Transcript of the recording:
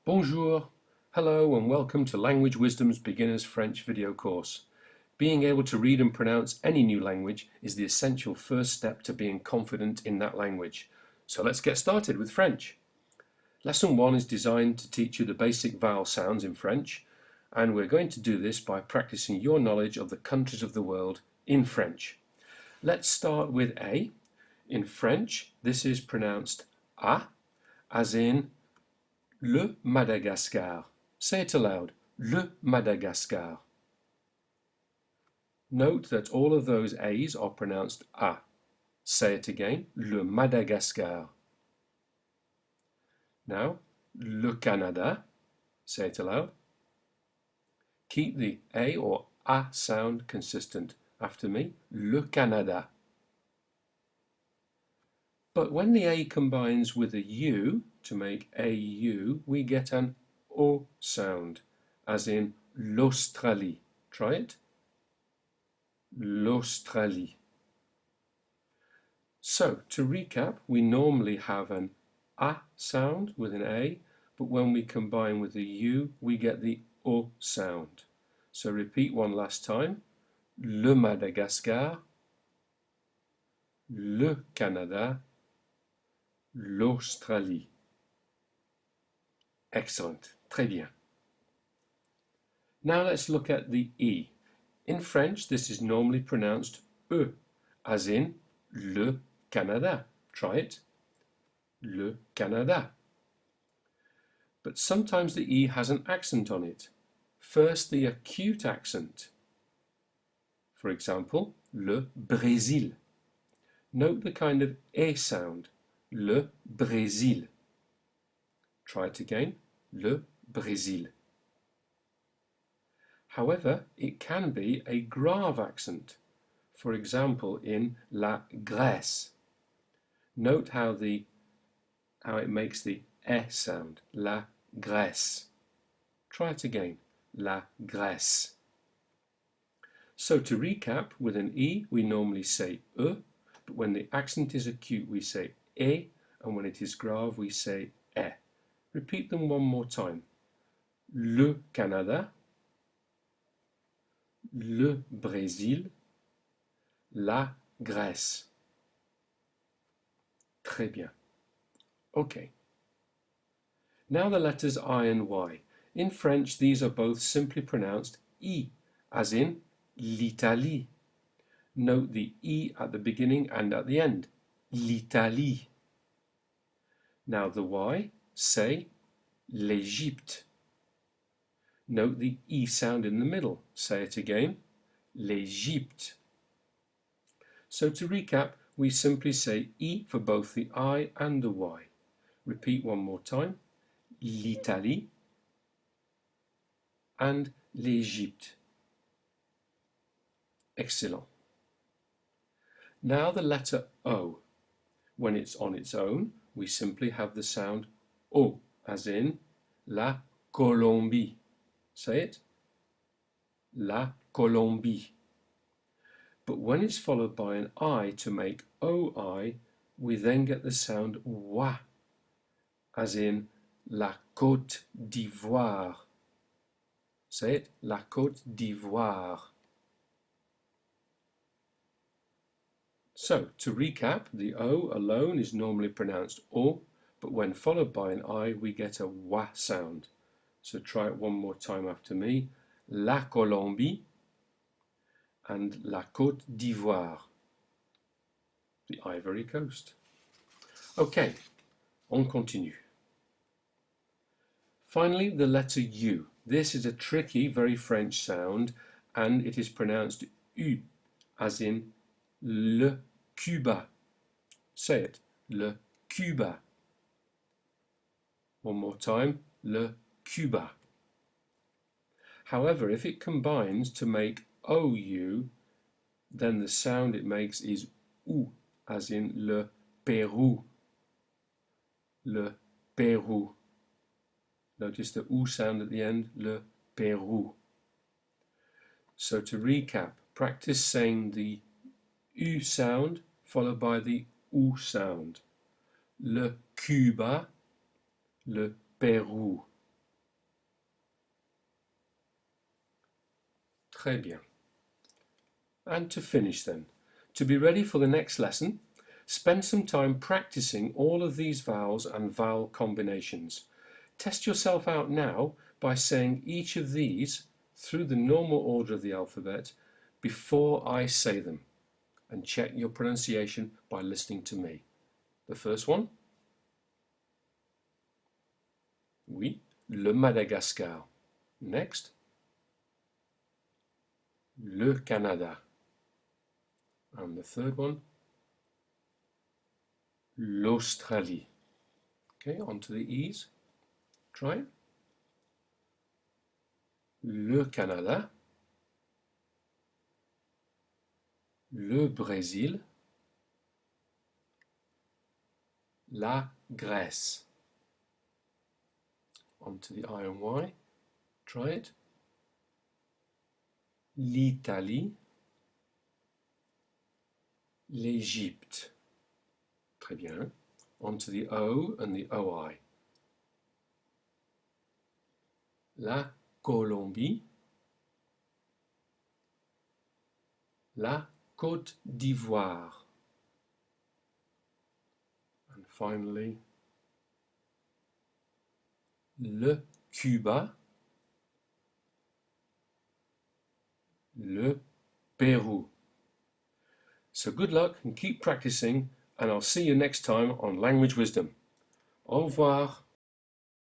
Bonjour, hello and welcome to Language Wisdom's Beginner's French video course. Being able to read and pronounce any new language is the essential first step to being confident in that language. So let's get started with French. Lesson 1 is designed to teach you the basic vowel sounds in French, and we're going to do this by practicing your knowledge of the countries of the world in French. Let's start with A. In French, this is pronounced A, as in le Madagascar. Say it aloud. Le Madagascar. Note that all of those A's are pronounced A. Say it again. Le Madagascar. Now, le Canada. Say it aloud. Keep the A or A sound consistent. After me. Le Canada. But when the A combines with a U to make AU, we get an O sound, as in l'Australie. Try it. L'Australie. So, to recap, we normally have an A sound with an A, but when we combine with the U, we get the O sound. So repeat one last time. Le Madagascar, le Canada, l'Australie. Excellent. Très bien. Now let's look at the E. In French, this is normally pronounced E, as in le Canada. Try it. Le Canada. But sometimes the E has an accent on it. First, the acute accent. For example, le Brésil. Note the kind of E sound. Le Brésil. Try it again. Le Brésil. However, it can be a grave accent. For example, in la Grèce. Note how it makes the E sound. La Grèce. Try it again. La Grèce. So to recap, with an E we normally say E, but when the accent is acute we say E, and when it is grave we say E. Repeat them one more time. Le Canada, le Brésil, la Grèce. Très bien. Okay. Now the letters I and Y. In French, these are both simply pronounced I, as in l'Italie. Note the E at the beginning and at the end. L'Italie. Now the Y, say l'Égypte. Note the E sound in the middle. Say it again. L'Égypte. So to recap, we simply say I for both the I and the Y. Repeat one more time. L'Italie and l'Égypte. Excellent. Now the letter O. When it's on its own, we simply have the sound O, as in la Colombie. Say it. La Colombie. But when it's followed by an I to make OI, we then get the sound wa, as in la Côte d'Ivoire. Say it. La Côte d'Ivoire. So, to recap, the O alone is normally pronounced O, but when followed by an I, we get a wa sound. So try it one more time after me. La Colombie and la Côte d'Ivoire, the Ivory Coast. Okay, on continue. Finally, the letter U. This is a tricky, very French sound, and it is pronounced U, as in le Cuba. Say it. Le Cuba. One more time. Le Cuba. However, if it combines to make OU, then the sound it makes is OU, as in le Pérou. Le Pérou. Notice the OU sound at the end. Le Pérou. So to recap, practice saying the U sound followed by the OU sound. Le Cuba, le Pérou. Très bien. And to finish then, to be ready for the next lesson, spend some time practicing all of these vowels and vowel combinations. Test yourself out now by saying each of these through the normal order of the alphabet before I say them, and check your pronunciation by listening to me. The first one, oui, le Madagascar. Next, le Canada. And the third one, l'Australie. Okay, on to the E's. Try it. Le Canada, le Brésil, la Grèce. On to the I and Y. Try it. L'Italie, l'Égypte. Très bien. On to the O and the OI. La Colombie, la Côte d'Ivoire. And finally, le Cuba, le Pérou. So good luck and keep practicing, and I'll see you next time on Language Wisdom. Au revoir.